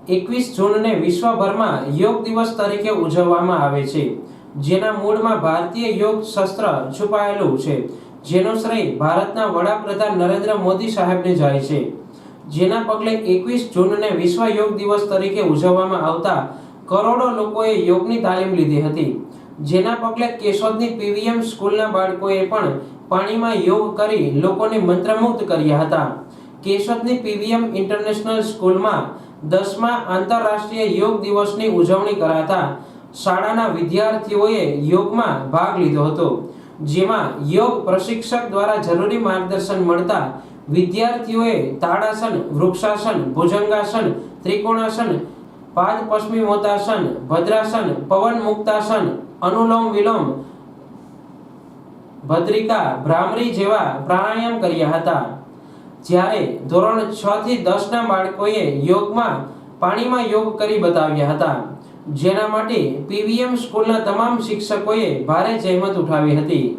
21 જૂનને વિશ્વભરમાં યોગ દિવસ તરીકે ઉજવવામાં આવે છે, જેના મૂળમાં ભારતીય યોગ શાસ્ત્ર છુપાયેલું છે, જેનો શ્રેય ભારતના વડાપ્રધાન નરેન્દ્ર મોદી સાહેબને જાય છે. જેના પગલે 21 જૂનને વિશ્વ યોગ દિવસ તરીકે ઉજવવામાં આવતા કરોડો લોકોએ યોગની તાલીમ લીધી હતી. જેના પગલે કેશોદની પીવીએમ સ્કૂલના બાળકોએ પણ પાણીમાં યોગ કરી લોકોને મંત્રમુગ્ધ કર્યા હતા. કેશોદની પીવીએમ ઇન્ટરનેશનલ સ્કૂલમાં 10મા આંતરરાષ્ટ્રીય યોગ દિવસની ઉજવણી કરાતા શાળાના વિદ્યાર્થીઓએ યોગમાં ભાગ લીધો હતો, જેમાં યોગ પ્રશિક્ષક દ્વારા જરૂરી માર્ગદર્શન મળતા વિદ્યાર્થીઓએ તાડાસન, વૃક્ષાસન, ભુજંગાસન, ત્રિકોણાસન, પાદ પશ્ચિમોત્તાસન, ભદ્રાસન, પવન મુક્તાસન, અનુલોમ વિલોમ, ભદ્રિકા, ભ્રામરી જેવા પ્રાણાયામ કર્યા હતા. જ્યારે ધોરણ 6 થી 10 ના બાળકોએ યોગમાં પાણીમાં યોગ કરી બતાવ્યા હતા, જેના માટે પીવીએમ સ્કૂલના તમામ શિક્ષકોએ ભારે જહેમત ઉઠાવી હતી.